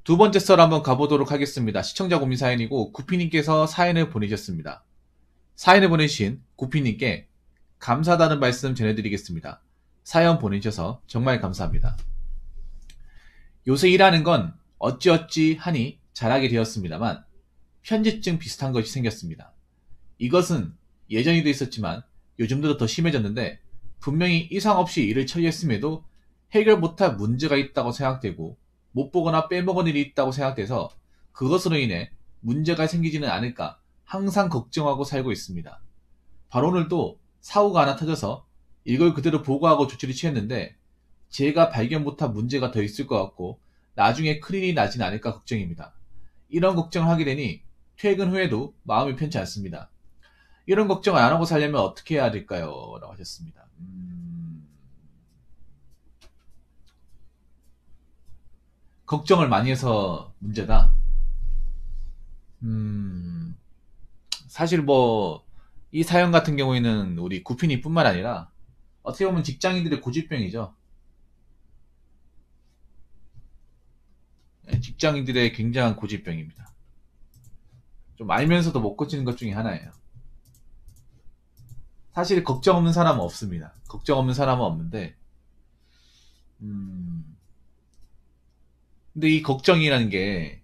두 번째 썰 한번 가보도록 하겠습니다. 시청자 고민 사연이고 구피님께서 사연을 보내셨습니다. 사연을 보내주신 구피님께 감사하다는 말씀 전해드리겠습니다. 사연 보내주셔서 정말 감사합니다. 요새 일하는 건 어찌어찌 하니 잘하게 되었습니다만 편집증 비슷한 것이 생겼습니다. 이것은 예전에도 있었지만 요즘도 더 심해졌는데 분명히 이상 없이 일을 처리했음에도 해결 못할 문제가 있다고 생각되고 못 보거나 빼먹은 일이 있다고 생각돼서 그것으로 인해 문제가 생기지는 않을까 항상 걱정하고 살고 있습니다. 바로 오늘도 사고가 하나 터져서 이걸 그대로 보고하고 조치를 취했는데 제가 발견 못한 문제가 더 있을 것 같고 나중에 큰일이 나진 않을까 걱정입니다. 이런 걱정을 하게 되니 퇴근 후에도 마음이 편치 않습니다. 이런 걱정을 안 하고 살려면 어떻게 해야 될까요? 라고 하셨습니다. 걱정을 많이 해서 문제다. 사실 이 사연 같은 경우에는 우리 구피니 뿐만 아니라 어떻게 보면 직장인들의 고집병이죠. 직장인들의 굉장한 고집병입니다. 좀 알면서도 못 고치는 것 중에 하나예요. 사실 걱정 없는 사람은 없습니다. 걱정 없는 사람은 없는데 근데 이 걱정이라는 게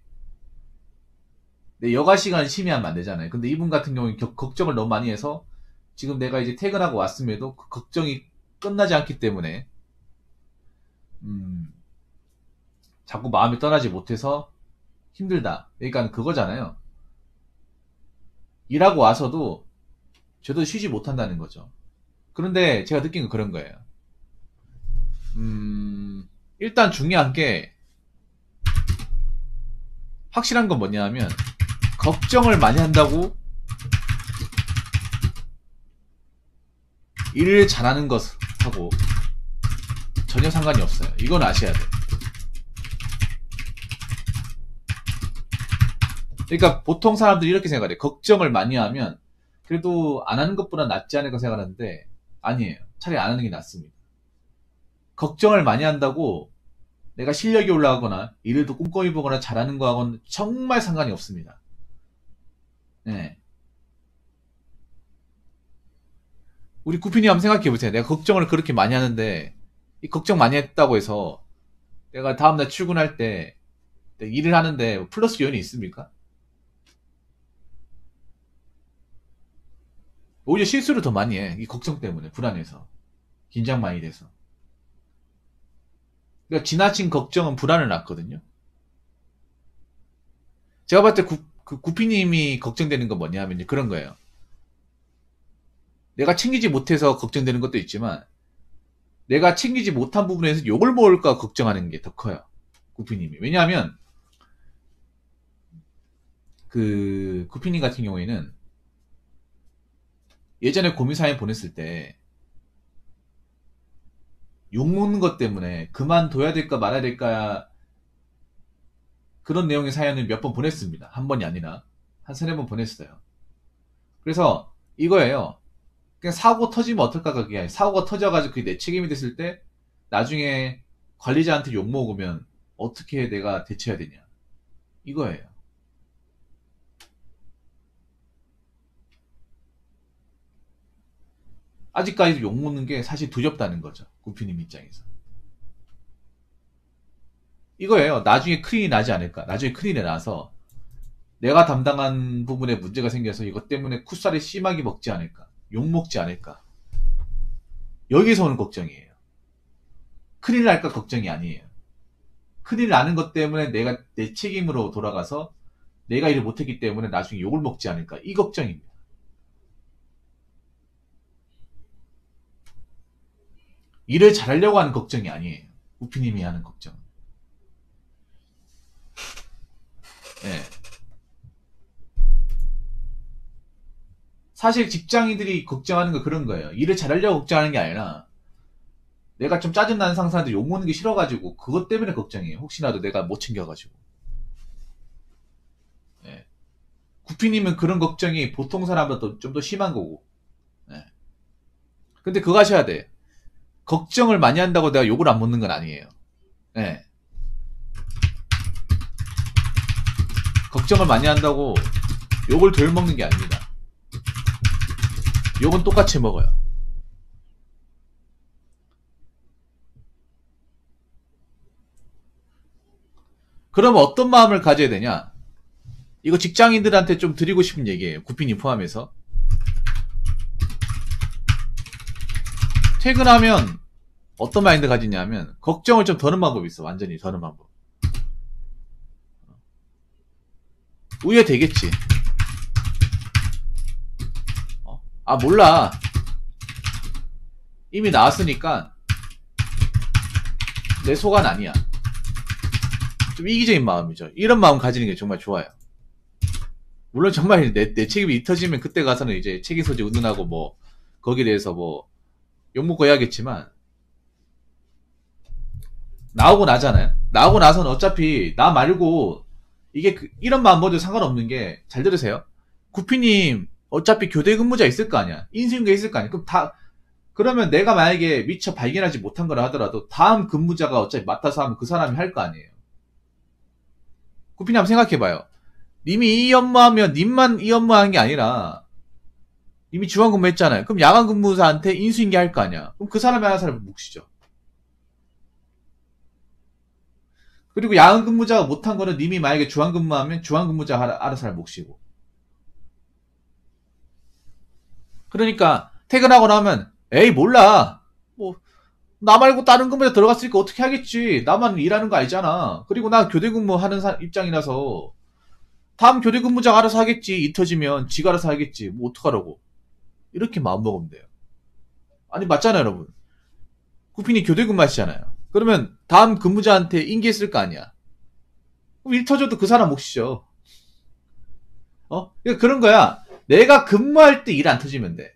내 여가 시간 침해하면 안 되잖아요. 근데 이분 같은 경우는 걱정을 너무 많이 해서 지금 내가 이제 퇴근하고 왔음에도 그 걱정이 끝나지 않기 때문에 자꾸 마음이 떠나지 못해서 힘들다. 그러니까 그거잖아요. 일하고 와서도 저도 쉬지 못한다는 거죠. 그런데 제가 느낀 건 그런 거예요. 일단 중요한 게 확실한 건 뭐냐면 걱정을 많이 한다고 일을 잘하는 것하고 전혀 상관이 없어요. 이건 아셔야 돼요. 그러니까 보통 사람들이 이렇게 생각해요. 걱정을 많이 하면 그래도 안 하는 것보다 낫지 않을까 생각하는데 아니에요. 차라리 안 하는 게 낫습니다. 걱정을 많이 한다고 내가 실력이 올라가거나 일을 더 꼼꼼히 보거나 잘하는 거하고는 정말 상관이 없습니다. 네. 우리 구피님 한번 생각해보세요. 내가 걱정을 그렇게 많이 하는데 이 걱정 많이 했다고 해서 내가 다음날 출근할 때 일을 하는데 플러스 요인이 있습니까? 오히려 실수를 더 많이 해. 이 걱정 때문에 불안해서 긴장 많이 돼서. 그러니까 지나친 걱정은 불안을 낳거든요. 제가 봤을 때 구피님이 걱정되는 건 뭐냐면 이제 그런 거예요. 내가 챙기지 못해서 걱정되는 것도 있지만 내가 챙기지 못한 부분에서 욕을 먹을까 걱정하는 게 더 커요. 구피님이. 왜냐하면 구피님 같은 경우에는 예전에 고민사연 보냈을 때 욕먹는 것 때문에 그만둬야 될까 말아야 될까 그런 내용의 사연을 몇 번 보냈습니다. 한 번이 아니라 한 세네 번 보냈어요. 그래서 이거예요. 그냥 사고 터지면 어떨까 그게 아니라 사고가 터져가지고 그게 내 책임이 됐을 때 나중에 관리자한테 욕먹으면 어떻게 내가 대처해야 되냐 이거예요. 아직까지도 욕먹는 게 사실 두렵다는 거죠. 구피님 입장에서. 이거예요. 나중에 큰일이 나지 않을까. 나중에 큰일이 나서 내가 담당한 부분에 문제가 생겨서 이것 때문에 쿠사리 심하게 먹지 않을까. 욕먹지 않을까. 여기서 오는 걱정이에요. 큰일 날까 걱정이 아니에요. 큰일 나는 것 때문에 내가 내 책임으로 돌아가서 내가 일을 못했기 때문에 나중에 욕을 먹지 않을까. 이 걱정입니다. 일을 잘하려고 하는 걱정이 아니에요. 우피님이 하는 걱정. 네. 사실 직장인들이 걱정하는 거 그런 거예요. 일을 잘하려고 걱정하는 게 아니라 내가 좀 짜증나는 상사한테 욕먹는 게 싫어가지고 그것 때문에 걱정이에요. 혹시라도 내가 못 챙겨가지고. 네. 구피님은 그런 걱정이 보통 사람보다 좀 더 심한 거고. 네. 근데 그거 하셔야 돼. 걱정을 많이 한다고 내가 욕을 안 먹는 건 아니에요. 네. 걱정을 많이 한다고 욕을 덜 먹는 게 아닙니다. 욕은 똑같이 먹어요. 그럼 어떤 마음을 가져야 되냐? 이거 직장인들한테 좀 드리고 싶은 얘기예요. 구피님 포함해서. 퇴근하면 어떤 마인드 가지냐면 걱정을 좀 더는 방법이 있어. 완전히 더는 방법. 우회되겠지. 아 몰라. 이미 나왔으니까 내 속은 아니야. 좀 이기적인 마음이죠. 이런 마음 가지는 게 정말 좋아요. 물론 정말 내 책임이 터지면 그때 가서는 이제 책임 소재 운운하고 뭐 거기에 대해서 뭐 욕먹고 해야겠지만 나오고 나잖아요. 나오고 나서는 어차피 나 말고 이게 이런 마음 먹어도 상관없는 게 잘 들으세요. 구피님 어차피 교대 근무자 있을 거 아니야. 인수인계 있을 거 아니야. 그럼 그러면 내가 만약에 미처 발견하지 못한 거라 하더라도 다음 근무자가 어차피 맡아서 하면 그 사람이 할 거 아니에요. 구피님 한번 생각해봐요. 님이 이 업무하면 님만 이 업무하는 게 아니라 이미 주간 근무했잖아요. 그럼 야간 근무자한테 인수인계 할 거 아니야. 그럼 그 사람이 하는 사람을 몫이죠. 그리고 야간 근무자가 못한 거는 님이 만약에 주간 근무하면 주간 근무자 알아서 할 몫이고. 그러니까 퇴근하고 나면 에이 몰라. 뭐 나 말고 다른 근무자 들어갔으니까 어떻게 하겠지. 나만 일하는 거 알잖아. 그리고 나 교대 근무하는 입장이라서 다음 교대 근무자가 알아서 하겠지. 이 터지면 지가 알아서 하겠지. 뭐 어떡하라고. 이렇게 마음먹으면 돼요. 아니 맞잖아요 여러분. 구핀이 교대 근무하시잖아요. 그러면 다음 근무자한테 인계했을 거 아니야. 그럼 일 터져도 그 사람 몫이죠. 그러니까 그런 거야. 내가 근무할 때 일 안 터지면 돼.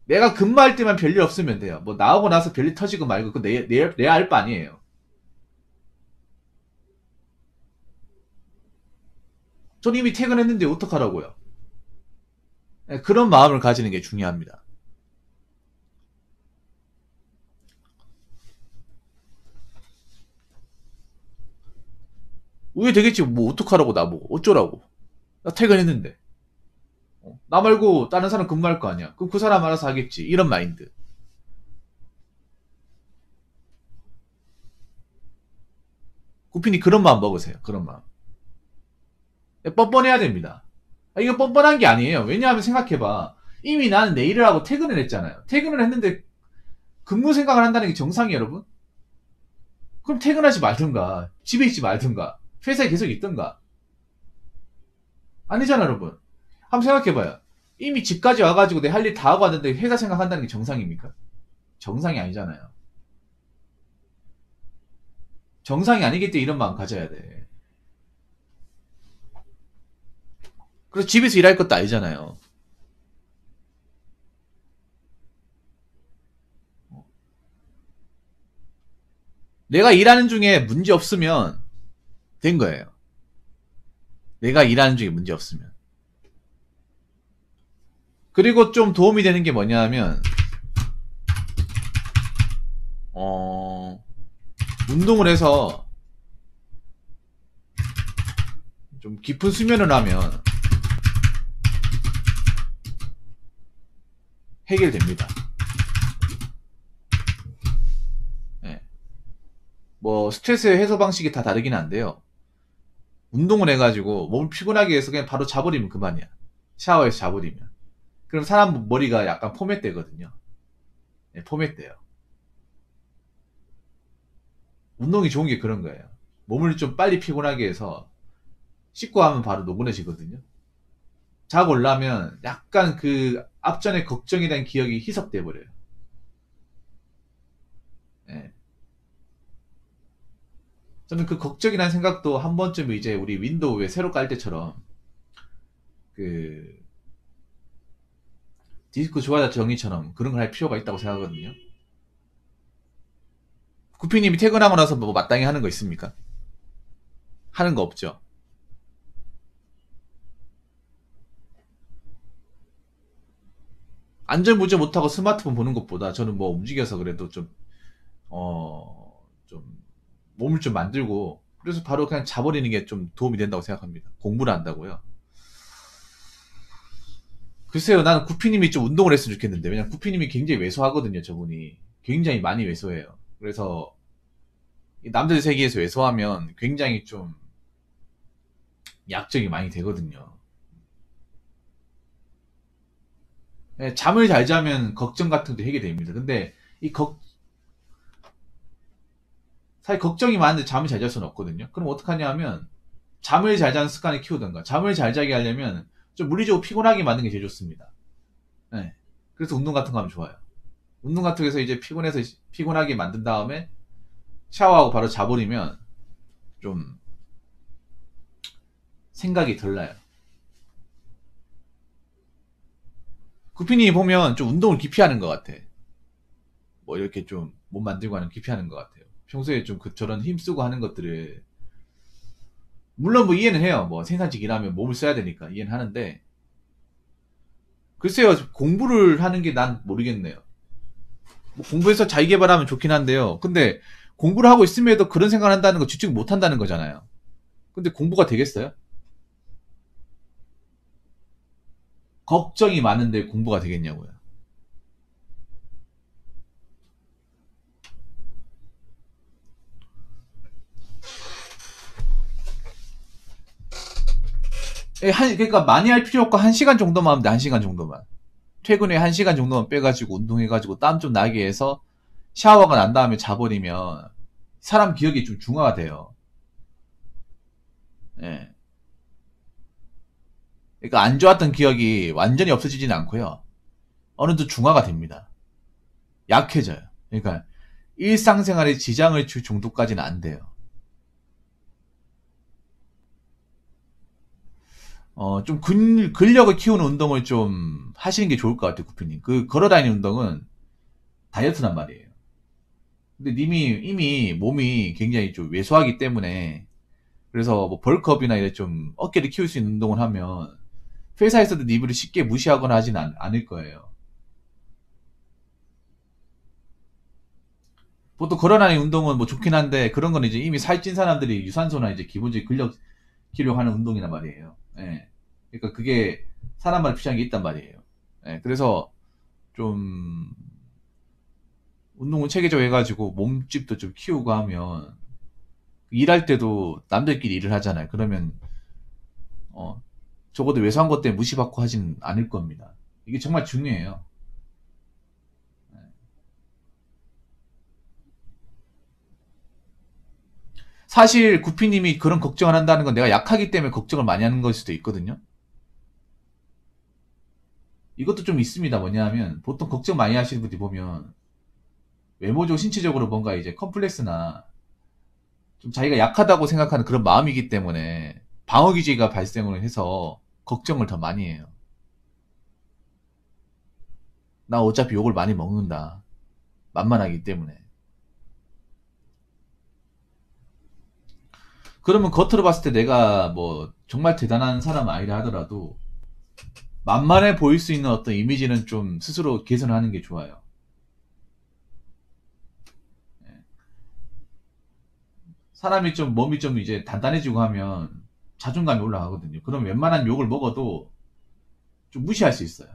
내가 근무할 때만 별일 없으면 돼요. 뭐 나오고 나서 별일 터지고 말고 그거 내 알 바 아니에요. 전 이미 퇴근했는데 어떡하라고요. 그런 마음을 가지는 게 중요합니다. 우회 되겠지. 뭐 어떡하라고 나보고 어쩌라고. 나 퇴근했는데. 나 말고 다른 사람 근무할 거 아니야. 그럼 그 사람 알아서 하겠지. 이런 마인드. 구핀이 그런 마음 먹으세요. 그런 마음. 뻔뻔해야 됩니다. 이거 뻔뻔한 게 아니에요. 왜냐하면 생각해봐. 이미 나는 내 일을 하고 퇴근을 했잖아요. 퇴근을 했는데 근무 생각을 한다는 게 정상이에요, 여러분? 그럼 퇴근하지 말든가. 집에 있지 말든가. 회사에 계속 있든가. 아니잖아, 여러분. 한번 생각해봐요. 이미 집까지 와가지고 내 할 일 다 하고 왔는데 회사 생각한다는 게 정상입니까? 정상이 아니잖아요. 정상이 아니기 때문에 이런 마음 가져야 돼. 그래서 집에서 일할 것도 아니잖아요. 내가 일하는 중에 문제 없으면 된 거예요. 내가 일하는 중에 문제 없으면. 그리고 좀 도움이 되는 게 뭐냐면 운동을 해서 좀 깊은 수면을 하면 해결됩니다. 네. 뭐 스트레스 해소 방식이 다 다르긴 한데요. 운동을 해가지고 몸을 피곤하게 해서 그냥 바로 자버리면 그만이야. 샤워해서 자버리면. 그럼 사람 머리가 약간 포맷되거든요. 네, 포맷돼요. 운동이 좋은 게 그런 거예요. 몸을 좀 빨리 피곤하게 해서 씻고 하면 바로 노곤해지거든요. 자고 올라면 약간 그 앞전에 걱정에 대한 기억이 희석돼 버려요. 네. 저는 그 걱정이라는 생각도 한 번쯤 이제 우리 윈도우에 새로 깔 때처럼 그 디스크 조화자 정의처럼 그런 걸 할 필요가 있다고 생각하거든요. 구피님이 퇴근하고 나서 뭐 마땅히 하는 거 있습니까? 하는 거 없죠. 안전무제 못하고 스마트폰 보는 것보다 저는 뭐 움직여서 그래도 좀, 좀 몸을 좀 만들고 그래서 바로 그냥 자버리는 게 좀 도움이 된다고 생각합니다. 공부를 한다고요. 글쎄요, 나는 구피님이 좀 운동을 했으면 좋겠는데, 왜냐면 구피님이 굉장히 왜소하거든요, 저분이. 굉장히 많이 왜소해요. 그래서, 남들 세계에서 왜소하면 굉장히 좀 약점이 많이 되거든요. 예, 잠을 잘 자면 걱정 같은 것도 해결됩니다. 근데, 이 사실 걱정이 많은데 잠을 잘 잘 수는 없거든요. 그럼 어떡하냐 하면, 잠을 잘 자는 습관을 키우던가, 잠을 잘 자게 하려면, 좀 물리적으로 피곤하게 만드는 게 제일 좋습니다. 예. 그래서 운동 같은 거 하면 좋아요. 운동 같은 거에서 이제 피곤하게 만든 다음에 샤워하고 바로 자버리면 좀 생각이 덜 나요. 구피님이 보면 좀 운동을 기피하는 것 같아. 뭐 이렇게 좀 몸 만들고 하는 기피하는 것 같아요. 평소에 좀 저런 힘쓰고 하는 것들을 물론 뭐 이해는 해요. 뭐 생산직 일하면 몸을 써야 되니까 이해는 하는데 글쎄요 공부를 하는 게 난 모르겠네요. 뭐 공부해서 자기계발하면 좋긴 한데요. 근데 공부를 하고 있음에도 그런 생각을 한다는 거 집중 못 한다는 거잖아요. 근데 공부가 되겠어요? 걱정이 많은데 공부가 되겠냐고요. 그러니까 많이 할 필요 없고 1시간 정도만 하면 돼. 1시간 정도만. 퇴근에 1시간 정도만 빼가지고 운동해가지고 땀 좀 나게 해서 샤워가 난 다음에 자버리면 사람 기억이 좀 중화가 돼요. 예. 그러니까 안 좋았던 기억이 완전히 없어지지는 않고요. 어느 정도 중화가 됩니다. 약해져요. 그러니까 일상생활에 지장을 줄 정도까지는 안 돼요. 좀 근력을 키우는 운동을 좀 하시는 게 좋을 것 같아요, 구피님. 걸어다니는 운동은 다이어트란 말이에요. 근데 님이 이미 몸이 굉장히 좀 왜소하기 때문에 그래서 뭐 벌크업이나 이런 좀 어깨를 키울 수 있는 운동을 하면 회사에서도 님을 쉽게 무시하거나 하진 않을 거예요. 보통 걸어다니는 운동은 뭐 좋긴 한데 그런 건 이제 이미 살찐 사람들이 유산소나 이제 기본적인 근력 키우려고 하는 운동이란 말이에요. 예. 그러니까 그게 사람마다 필요한 게 있단 말이에요. 예. 그래서 좀 운동은 체계적으로 해가지고 몸집도 좀 키우고 하면 일할 때도 남들끼리 일을 하잖아요. 그러면 어, 적어도 외소한 것 때문에 무시받고 하진 않을 겁니다. 이게 정말 중요해요. 사실 구피님이 그런 걱정을 한다는 건 내가 약하기 때문에 걱정을 많이 하는 걸 수도 있거든요. 이것도 좀 있습니다. 뭐냐면 보통 걱정 많이 하시는 분들이 보면 외모적으로 신체적으로 뭔가 이제 컴플렉스나 좀 자기가 약하다고 생각하는 그런 마음이기 때문에 방어 기제가 발생을 해서 걱정을 더 많이 해요. 나 어차피 욕을 많이 먹는다. 만만하기 때문에. 그러면 겉으로 봤을 때 내가 뭐 정말 대단한 사람 아니라 하더라도 만만해 보일 수 있는 어떤 이미지는 좀 스스로 개선하는 게 좋아요. 사람이 좀 몸이 좀 이제 단단해지고 하면 자존감이 올라가거든요. 그럼 웬만한 욕을 먹어도 좀 무시할 수 있어요.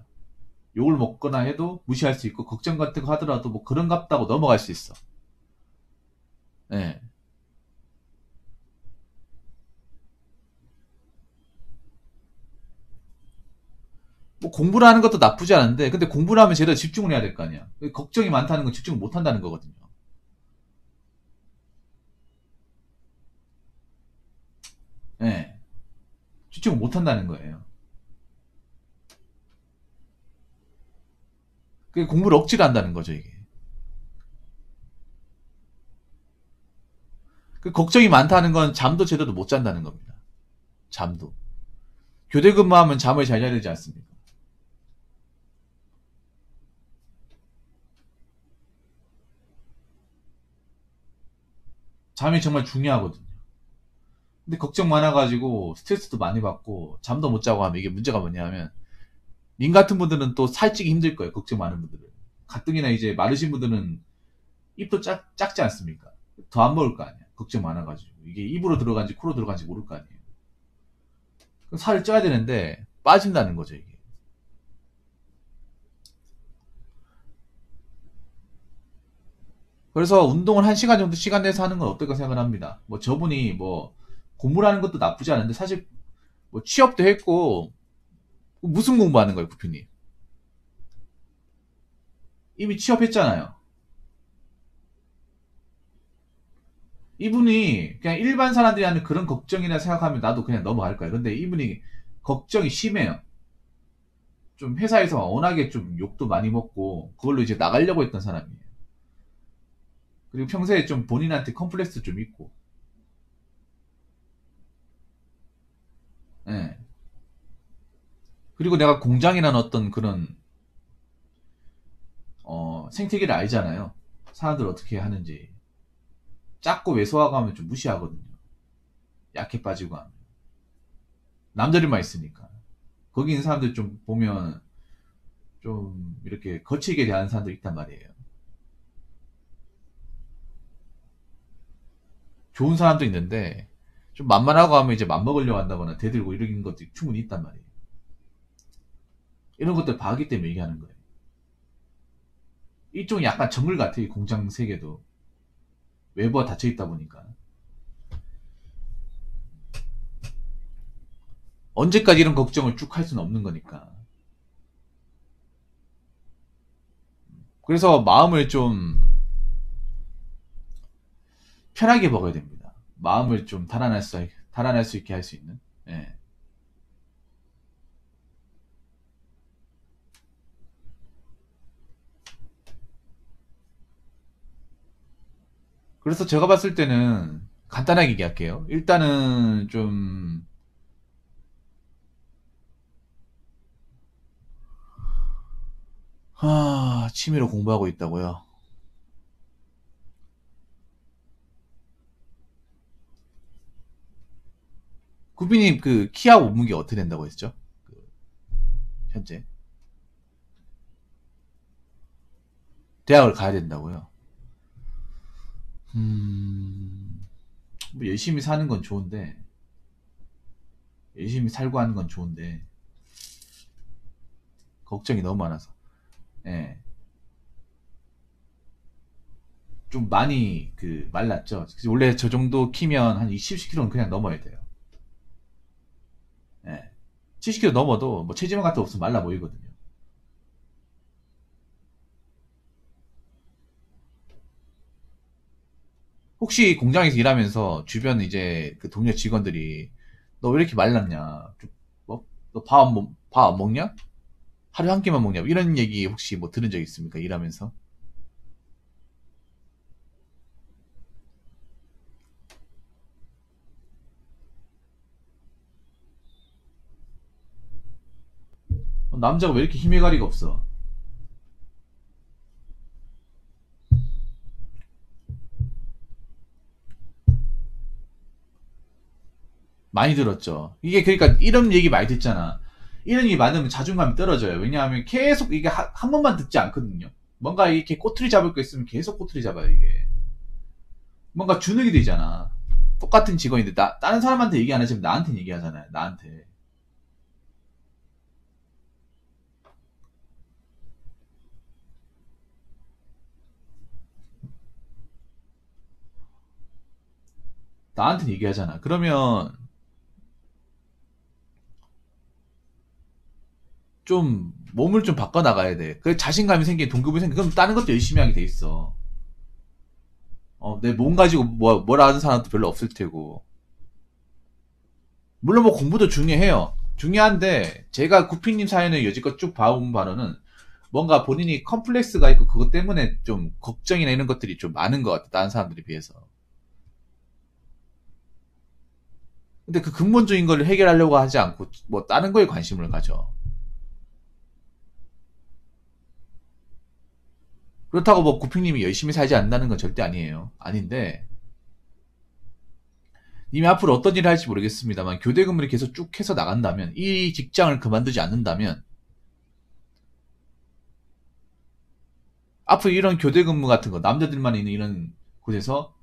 욕을 먹거나 해도 무시할 수 있고 걱정 같은 거 하더라도 뭐 그런갑다고 넘어갈 수 있어. 예. 뭐 공부를 하는 것도 나쁘지 않은데 근데 공부를 하면 제대로 집중을 해야 될 거 아니야. 걱정이 많다는 건 집중을 못 한다는 거거든요. 예. 집중을 못 한다는 거예요. 그 공부를 억지로 한다는 거죠, 이게. 그 걱정이 많다는 건 잠도 제대로 못 잔다는 겁니다. 잠도. 교대 근무하면 잠을 잘 자야 되지 않습니까? 잠이 정말 중요하거든요. 근데 걱정 많아가지고 스트레스도 많이 받고 잠도 못 자고 하면 이게 문제가 뭐냐면 님 같은 분들은 또 살찌기 힘들 거예요. 걱정 많은 분들은. 가뜩이나 이제 마르신 분들은 입도 작지 않습니까? 더 안 먹을 거 아니야. 걱정 많아가지고. 이게 입으로 들어간지 코로 들어간지 모를 거 아니에요. 그럼 살을 쪄야 되는데 빠진다는 거죠, 이게. 그래서 운동을 1시간 정도 시간 내서 하는 건 어떨까 생각을 합니다. 뭐 저분이 뭐 공부를 하는 것도 나쁘지 않은데 사실 뭐 취업도 했고 무슨 공부하는 거예요, 구피님? 이미 취업했잖아요. 이분이 그냥 일반 사람들이 하는 그런 걱정이나 생각하면 나도 그냥 넘어갈 거예요. 근데 이분이 걱정이 심해요. 좀 회사에서 워낙에 좀 욕도 많이 먹고 그걸로 이제 나가려고 했던 사람이에요. 그리고 평소에 좀 본인한테 컴플렉스도 좀 있고. 예. 그리고 내가 공장이라는 어떤 그런 생태계를 알잖아요. 사람들 어떻게 하는지. 작고 왜소하고 하면 좀 무시하거든요. 약해 빠지고 하면. 남들만 있으니까. 거기 있는 사람들 좀 보면 좀 이렇게 거칠게 대하는 사람도 있단 말이에요. 좋은 사람도 있는데 좀 만만하고 하면 이제 맘먹으려고 한다거나 대들고 이런 것도 충분히 있단 말이에요. 이런 것들 봐기 때문에 얘기하는 거예요. 이쪽은 약간 정글 같아요. 이 공장 세계도. 외부와 닫혀 있다 보니까. 언제까지 이런 걱정을 쭉 할 수는 없는 거니까. 그래서 마음을 좀 편하게 먹어야 됩니다. 마음을 좀 달아날 수 있게 할 수 있는. 예. 그래서 제가 봤을 때는 간단하게 얘기할게요. 일단은 좀 취미로 공부하고 있다고요. 구비님 그 키하 몸무게 어떻게 된다고 했죠? 그 현재 대학을 가야 된다고요. 뭐 열심히 사는 건 좋은데 열심히 살고 하는 건 좋은데 걱정이 너무 많아서. 예. 좀 많이 그 말랐죠. 원래 저 정도 키면 한 70kg는 그냥 넘어야 돼요. 예. 70kg 넘어도 뭐 체지방 같은 거 없으면 말라 보이거든요. 혹시 공장에서 일하면서 주변 이제 그 동료 직원들이 너 왜 이렇게 말랐냐? 좀, 뭐, 너 밥 안 먹냐? 하루에 한 끼만 먹냐? 이런 얘기 혹시 뭐 들은 적 있습니까? 일하면서? 남자가 왜 이렇게 힘의 가리가 없어? 많이 들었죠. 이게 그러니까 이런 얘기 많이 듣잖아. 이런 얘기 많으면 자존감이 떨어져요. 왜냐하면 계속 이게 한 번만 듣지 않거든요. 뭔가 이렇게 꼬투리 잡을 거 있으면 계속 꼬투리 잡아요, 이게. 뭔가 주눅이 되잖아. 똑같은 직원인데, 다른 사람한테 얘기 안 하지만 나한테 얘기하잖아요, 나한테. 나한테 얘기하잖아. 그러면 좀 몸을 좀 바꿔나가야 돼. 그 자신감이 생긴 동기부여 생긴 그럼 다른 것도 열심히 하게 돼 있어. 내 몸 가지고 뭐라 하는 사람도 별로 없을 테고. 물론 뭐 공부도 중요해요. 중요한데 제가 구피님 사연을 여지껏 쭉 봐온 바로는 뭔가 본인이 컴플렉스가 있고 그것 때문에 좀 걱정이나 이런 것들이 좀 많은 것 같아. 다른 사람들에 비해서. 근데 그 근본적인 걸 해결하려고 하지 않고 뭐 다른 거에 관심을 가져. 그렇다고 뭐 구피님이 열심히 살지 않는다는 건 절대 아니에요. 아닌데 님이 앞으로 어떤 일을 할지 모르겠습니다만 교대 근무를 계속 쭉 해서 나간다면 이 직장을 그만두지 않는다면 앞으로 이런 교대 근무 같은 거 남자들만 있는 이런 곳에서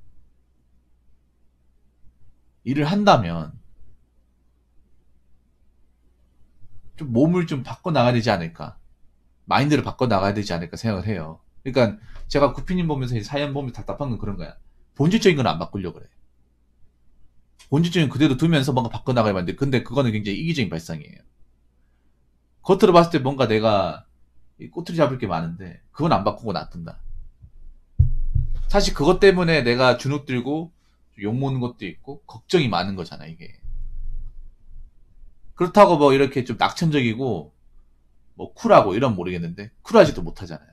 일을 한다면 좀 몸을 좀 바꿔 나가야 되지 않을까. 마인드를 바꿔 나가야 되지 않을까 생각을 해요. 그러니까 제가 구피님 보면서 사연 보면 답답한 건 그런 거야. 본질적인 건 안 바꾸려고 그래. 본질적인 그대로 두면서 뭔가 바꿔 나가야 하는데 근데 그거는 굉장히 이기적인 발상이에요. 겉으로 봤을 때 뭔가 내가 꼬투리 잡을 게 많은데 그건 안 바꾸고 놔둔다. 사실 그것 때문에 내가 주눅 들고 욕먹는 것도 있고 걱정이 많은 거잖아 이게. 그렇다고 뭐 이렇게 좀 낙천적이고 뭐 쿨하고 이런 모르겠는데 쿨하지도 못하잖아요.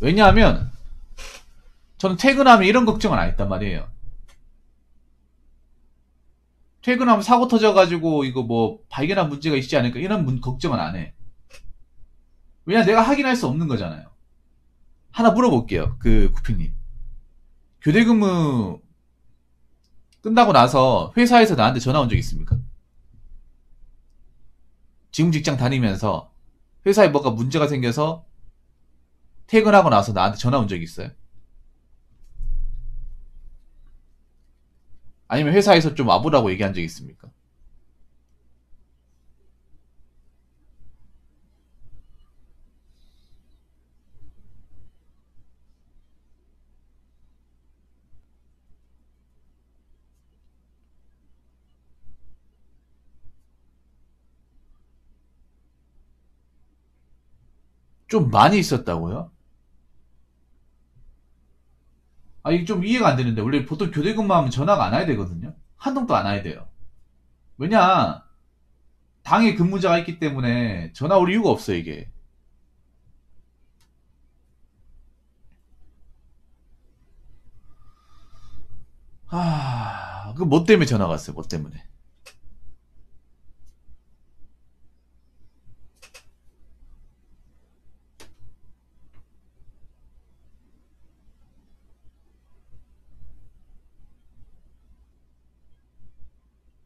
왜냐하면 저는 퇴근하면 이런 걱정은 안 했단 말이에요. 퇴근하면 사고 터져가지고 이거 뭐 발견한 문제가 있지 않을까 이런 걱정은 안 해. 왜냐 내가 확인할 수 없는 거잖아요. 하나 물어볼게요. 그 구피님. 교대 근무 끝나고 나서 회사에서 나한테 전화 온 적 있습니까? 지금 직장 다니면서 회사에 뭐가 문제가 생겨서 퇴근하고 나서 나한테 전화 온 적 있어요? 아니면 회사에서 좀 와보라고 얘기한 적 있습니까? 좀 많이 있었다고요? 아, 이게 좀 이해가 안 되는데, 원래 보통 교대 근무하면 전화가 안 와야 되거든요? 한 통도 안 와야 돼요. 왜냐, 당에 근무자가 있기 때문에 전화 올 이유가 없어요, 이게. 뭐 때문에 전화가 왔어요, 뭐 때문에.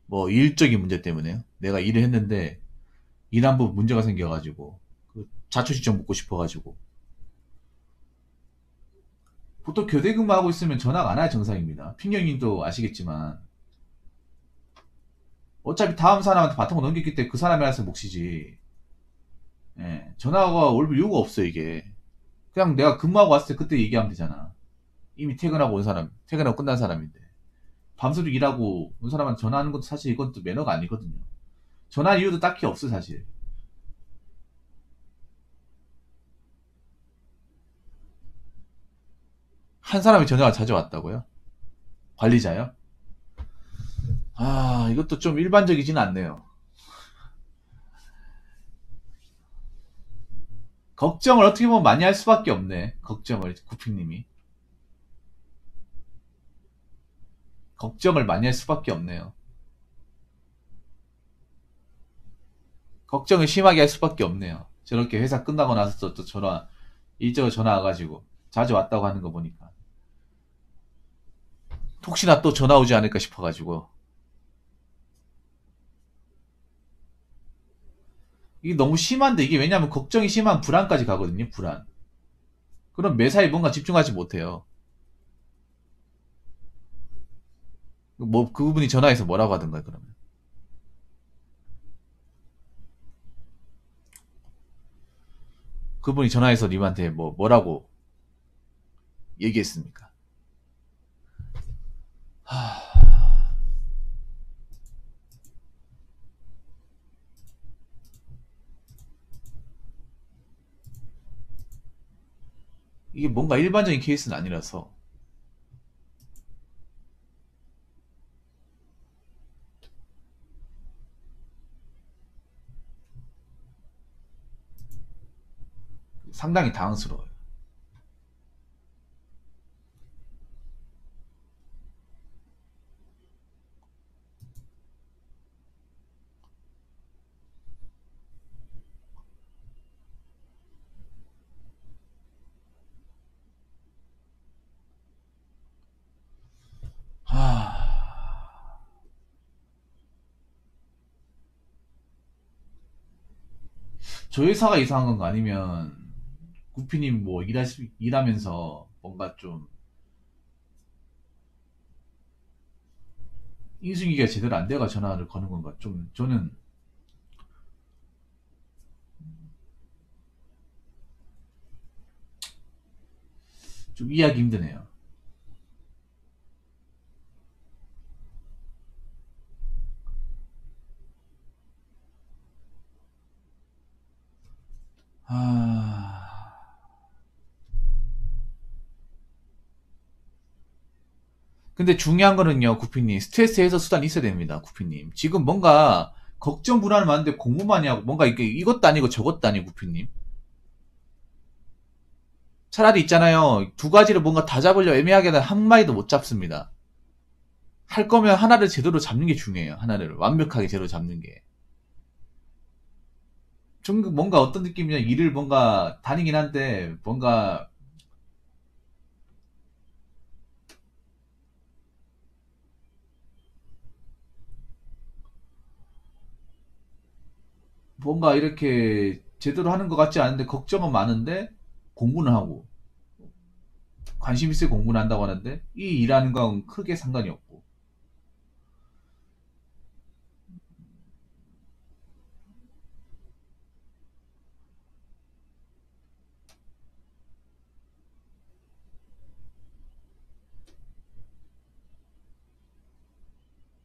뭐, 일적인 문제 때문에요. 내가 일을 했는데, 일 한 번 문제가 생겨가지고, 그 자초지종 묻고 싶어가지고. 보통 교대 근무하고 있으면 전화가 안 와야 정상입니다. 핑경님도 아시겠지만, 어차피 다음 사람한테 바통을 넘겼기 때문에 그 사람이 알아서 몫이지. 예, 전화가 올 이유가 없어, 이게. 그냥 내가 근무하고 왔을 때 그때 얘기하면 되잖아. 이미 퇴근하고 온 사람, 퇴근하고 끝난 사람인데. 밤새도 일하고 온 사람한테 전화하는 것도 사실 이건 또 매너가 아니거든요. 전화 이유도 딱히 없어, 사실. 한 사람이 전화가 자주 왔다고요? 관리자요? 이것도 좀 일반적이진 않네요. 걱정을 어떻게 보면 많이 할 수밖에 없네. 걱정을, 구핑님이. 걱정을 많이 할 수밖에 없네요. 걱정을 심하게 할 수밖에 없네요. 저렇게 회사 끝나고 나서 또 전화, 일적으로 전화 와가지고 자주 왔다고 하는 거 보니까. 혹시나 또 전화 오지 않을까 싶어가지고. 이게 너무 심한데, 이게 왜냐면 걱정이 심한 불안까지 가거든요, 불안. 그럼 매사에 뭔가 집중하지 못해요. 뭐, 그분이 전화해서 뭐라고 하던가요, 그러면. 그분이 전화해서 님한테 뭐라고 얘기했습니까? 하... 이게 뭔가 일반적인 케이스는 아니라서. 상당히 당황스러워요. 하... 저 회사가 이상한 건가 아니면 구피님 뭐 일하면서 뭔가 좀 인수인계가 제대로 안 돼가 전화를 거는 건가? 좀 저는 좀 이해하기 힘드네요. 아, 근데 중요한 거는요, 구피님. 스트레스 해소 수단이 있어야 됩니다, 구피님. 지금 뭔가 걱정 불안을 많은데 공부만 하고 뭔가 이게 이것도 아니고 저것도 아니고, 구피님. 차라리 있잖아요. 두 가지를 뭔가 다 잡으려 애매하게 한 마리도 못 잡습니다. 할 거면 하나를 제대로 잡는 게 중요해요. 하나를 완벽하게 제대로 잡는 게. 좀 뭔가 어떤 느낌이냐, 일을 뭔가 다니긴 한데 뭔가 이렇게 제대로 하는 것 같지 않은데 걱정은 많은데 공부는 하고 관심 있을 공부는 한다고 하는데 이 일하는 건 크게 상관이 없고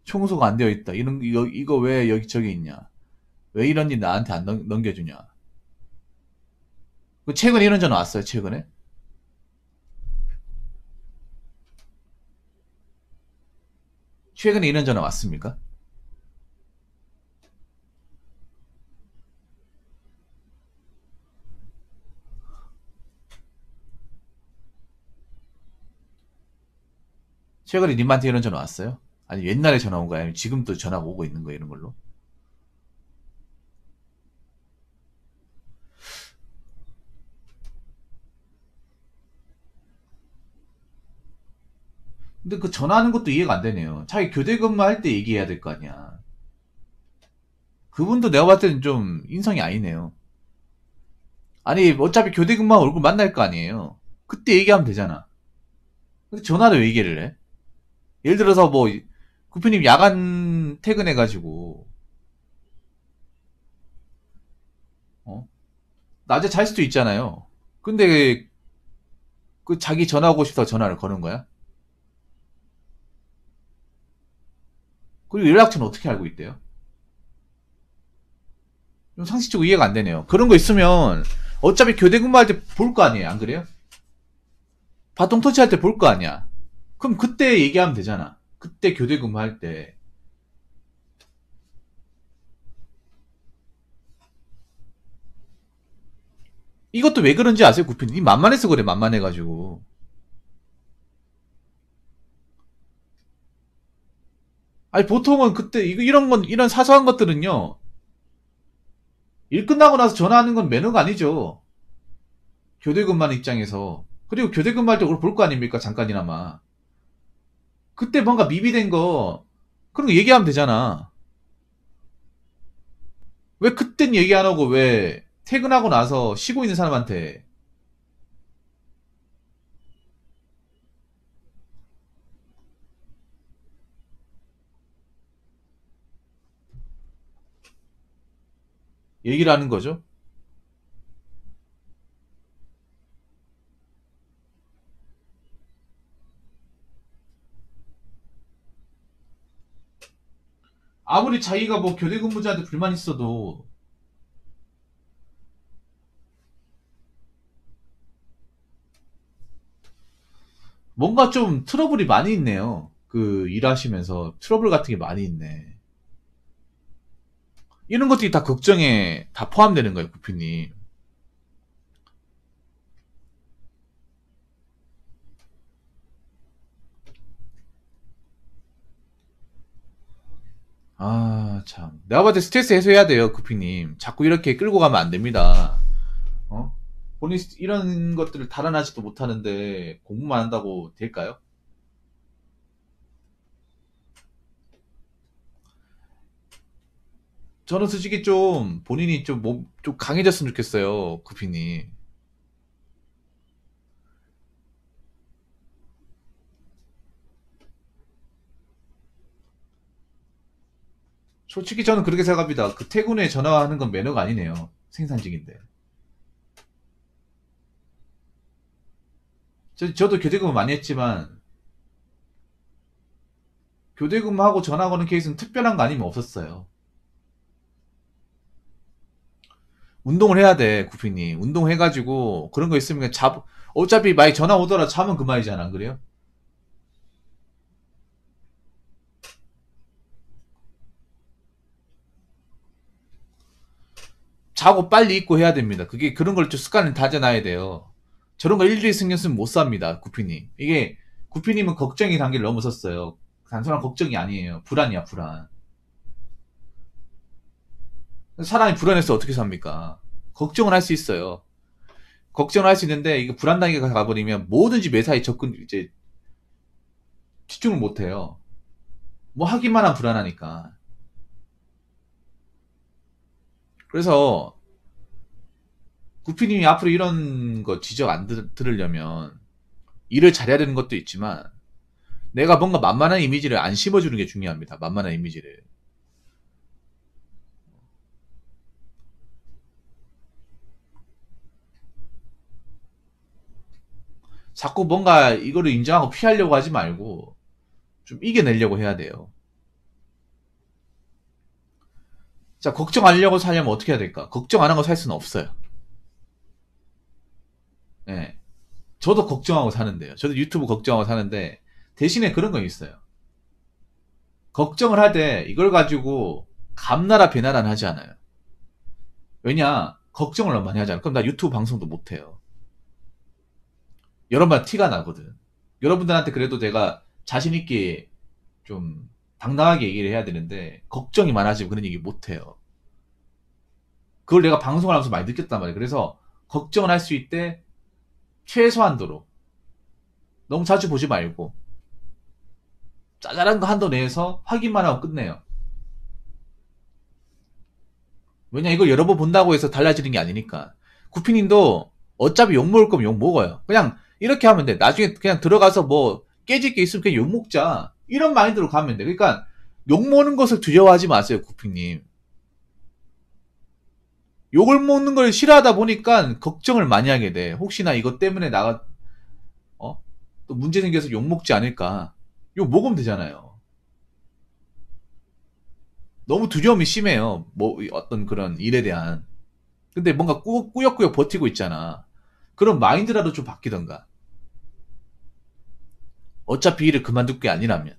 청소가 안 되어 있다. 이거 왜 여기 저기 있냐? 왜 이런 일 나한테 안 넘겨주냐? 최근에 이런 전화 왔어요. 최근에 이런 전화 왔습니까? 최근에 님한테 이런 전화 왔어요? 아니 옛날에 전화 온 거야? 아니면 지금 또 전화가 오고 있는 거야 이런 걸로? 근데 그 전화하는 것도 이해가 안 되네요. 자기 교대 근무할 때 얘기해야 될 거 아니야. 그분도 내가 봤을 때는 좀 인성이 아니네요. 아니 어차피 교대 근무하면 얼굴 만날 거 아니에요. 그때 얘기하면 되잖아. 근데 전화로 왜 얘기를 해? 예를 들어서 뭐 구피님 야간 퇴근해가지고 어? 낮에 잘 수도 있잖아요. 근데 그 자기 전화하고 싶어서 전화를 거는 거야? 그리고 연락처는 어떻게 알고 있대요? 좀 상식적으로 이해가 안 되네요. 그런 거 있으면 어차피 교대 근무할 때 볼 거 아니에요, 안 그래요? 바통 터치할 때 볼 거 아니야. 그럼 그때 얘기하면 되잖아. 그때 교대 근무할 때. 이것도 왜 그런지 아세요, 구피님? 만만해서 그래, 만만해가지고. 아니, 보통은 그때, 이런 사소한 것들은요, 일 끝나고 나서 전화하는 건 매너가 아니죠. 교대 근무하는 입장에서. 그리고 교대 근무할 때 그걸 볼 거 아닙니까, 잠깐이나마. 그때 뭔가 미비된 거, 그런 거 얘기하면 되잖아. 왜 그땐 얘기 안 하고 왜 퇴근하고 나서 쉬고 있는 사람한테 얘기를 하는 거죠? 아무리 자기가 뭐 교대 근무자한테 불만 있어도 뭔가 좀 트러블이 많이 있네요. 그 일하시면서 트러블 같은 게 많이 있네. 이런 것들이 다 걱정에 다 포함되는 거예요, 구피님. 아, 참. 내가 봤을 때 스트레스 해소해야 돼요, 구피님. 자꾸 이렇게 끌고 가면 안 됩니다. 어? 본인 이런 것들을 달아나지도 못하는데 공부만 한다고 될까요? 저는 솔직히 좀 본인이 좀 강해졌으면 좋겠어요, 구피님. 솔직히 저는 그렇게 생각합니다. 그 퇴근 후에 전화하는 건 매너가 아니네요. 생산직인데. 저도 교대근무 많이 했지만 교대근무하고 전화 거는 케이스는 특별한 거 아니면 없었어요. 운동을 해야 돼, 구피님. 운동해가지고 그런 거 있으면 어차피 만약 전화 오더라 자면 그만이잖아, 안 그래요? 자고 빨리 입고 해야 됩니다. 그게 그런 걸 좀 습관을 다져놔야 돼요. 저런 거 일일이 신경 쓰면 못 삽니다, 구피님. 이게 구피님은 걱정의 단계를 넘어섰어요. 단순한 걱정이 아니에요. 불안이야, 불안. 사람이 불안해서 어떻게 삽니까? 걱정을 할 수 있어요. 걱정을 할 수 있는데 이게 불안 단계가 가버리면 뭐든지 매사에 이제 집중을 못 해요. 뭐 하기만 하면 불안하니까. 그래서 구피님이 앞으로 이런 거 지적 안 들으려면 일을 잘해야 되는 것도 있지만 내가 뭔가 만만한 이미지를 안 심어주는 게 중요합니다. 만만한 이미지를. 자꾸 뭔가 이거를 인정하고 피하려고 하지 말고 좀 이겨내려고 해야 돼요. 자, 걱정 안 하려고 살려면 어떻게 해야 될까? 걱정 안 하고 살 수는 없어요. 예. 저도 걱정하고 사는데요. 저도 유튜브 걱정하고 사는데 대신에 그런 건 있어요. 걱정을 할 때 이걸 가지고 감나라 배나라는 하지 않아요. 왜냐? 걱정을 너무 많이 하잖아. 그럼 나 유튜브 방송도 못해요. 여러분한테 티가 나거든. 여러분들한테 그래도 내가 자신있게 좀 당당하게 얘기를 해야 되는데 걱정이 많아지면 그런 얘기 못해요. 그걸 내가 방송을 하면서 많이 느꼈단 말이에요. 그래서 걱정을 할 수 있대 최소한도로 너무 자주 보지 말고 짜잘한 거 한도 내에서 확인만 하고 끝내요. 왜냐 이걸 여러 번 본다고 해서 달라지는 게 아니니까. 구피님도 어차피 욕 먹을 거면 욕 먹어요. 그냥 이렇게 하면 돼. 나중에 그냥 들어가서 뭐 깨질 게 있으면 그냥 욕 먹자. 이런 마인드로 가면 돼. 그러니까 욕 먹는 것을 두려워하지 마세요, 구피님. 욕을 먹는 걸 싫어하다 보니까 걱정을 많이 하게 돼. 혹시나 이것 때문에 어? 또 문제 생겨서 욕 먹지 않을까. 욕 먹으면 되잖아요. 너무 두려움이 심해요. 뭐, 어떤 그런 일에 대한. 근데 뭔가 꾸역꾸역 버티고 있잖아. 그런 마인드라도 좀 바뀌던가. 어차피 일을 그만둘 게 아니라면.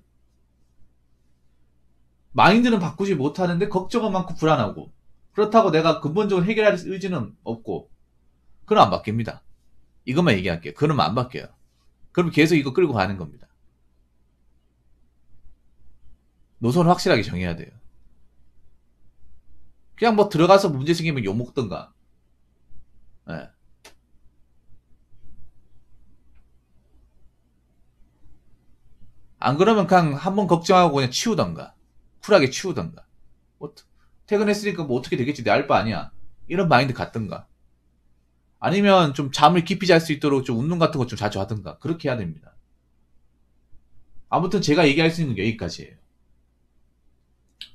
마인드는 바꾸지 못하는데 걱정은 많고 불안하고. 그렇다고 내가 근본적으로 해결할 의지는 없고. 그럼 안 바뀝니다. 이것만 얘기할게요. 그러면 안 바뀌어요. 그럼 계속 이거 끌고 가는 겁니다. 노선을 확실하게 정해야 돼요. 그냥 뭐 들어가서 문제 생기면 욕먹던가. 예. 안 그러면 그냥 한번 걱정하고 그냥 치우던가. 쿨하게 치우던가. 뭐, 퇴근했으니까 뭐 어떻게 되겠지. 내 알 바 아니야. 이런 마인드 갖던가. 아니면 좀 잠을 깊이 잘 수 있도록 좀 운동 같은 거 좀 자주 하던가. 그렇게 해야 됩니다. 아무튼 제가 얘기할 수 있는 건 여기까지예요.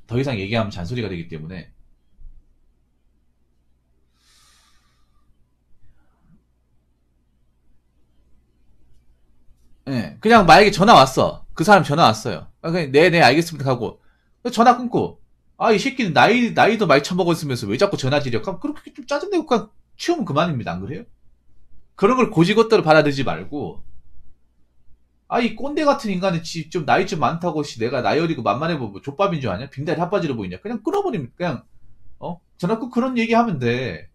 더 이상 얘기하면 잔소리가 되기 때문에. 예, 그냥 만약에 전화 왔어. 그 사람 전화 왔어요. 그냥 네네 알겠습니다 하고 전화 끊고 아 이 새끼는 나이도 많이 처먹었으면서 왜 자꾸 전화 지려? 그럼 그렇게 좀 짜증내고 그냥 치우면 그만입니다. 안 그래요? 그런 걸 고지것대로 받아들이지 말고 아 이 꼰대 같은 인간이 좀 나이 좀 많다고 내가 나이 어리고 만만해 보고 족밥인 줄 아냐? 빙다리 핫바지로 보이냐? 그냥 끊어버리면 그냥 전화 끊고 그런 얘기하면 돼.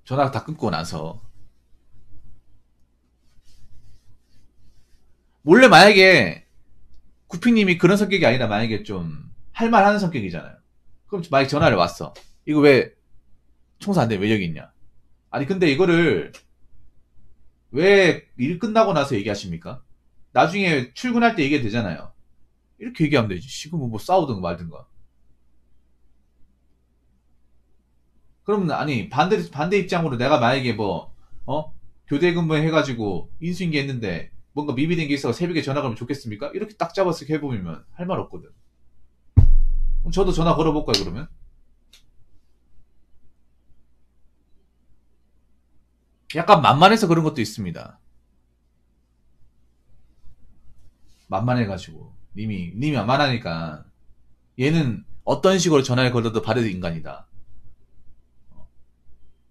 전화 다 끊고 나서 몰래 만약에 구피님이 그런 성격이 아니라 만약에 좀 할만하는 성격이잖아요. 그럼 만약에 전화를 왔어. 이거 왜 청소 안 돼? 왜 여기 있냐? 아니 근데 이거를 왜 일 끝나고 나서 얘기하십니까? 나중에 출근할 때 얘기해도 되잖아요. 이렇게 얘기하면 되지. 지금 뭐 싸우든가 말든가. 그러면 아니 반대 입장으로 내가 만약에 뭐 교대 근무 해가지고 인수인계 했는데 뭔가 미비된 게 있어 새벽에 전화 걸면 좋겠습니까? 이렇게 딱 잡아서 해보면 할 말 없거든. 그럼 저도 전화 걸어볼까요, 그러면? 약간 만만해서 그런 것도 있습니다. 만만해가지고. 님이 만만하니까. 얘는 어떤 식으로 전화를 걸어도 받을 인간이다.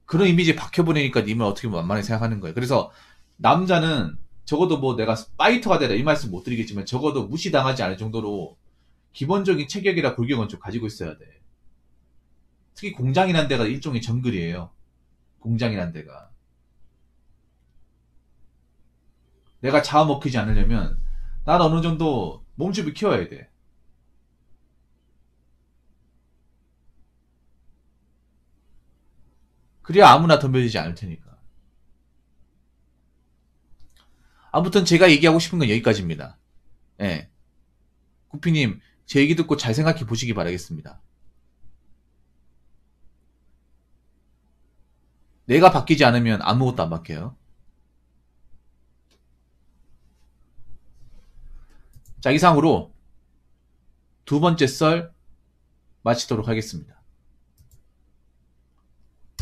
그런 이미지 박혀버리니까 님을 어떻게 만만히 생각하는 거예요. 그래서 남자는 적어도 뭐 내가 파이터가 되라 이 말씀 못 드리겠지만 적어도 무시당하지 않을 정도로 기본적인 체격이라 골격은 좀 가지고 있어야 돼. 특히 공장이란 데가 일종의 정글이에요. 공장이란 데가. 내가 잡아먹히지 않으려면 난 어느 정도 몸집을 키워야 돼. 그래야 아무나 덤벼지지 않을 테니까. 아무튼 제가 얘기하고 싶은 건 여기까지입니다. 예. 구피님, 제 얘기 듣고 잘 생각해 보시기 바라겠습니다. 내가 바뀌지 않으면 아무것도 안 바뀌어요. 자, 이상으로 두 번째 썰 마치도록 하겠습니다.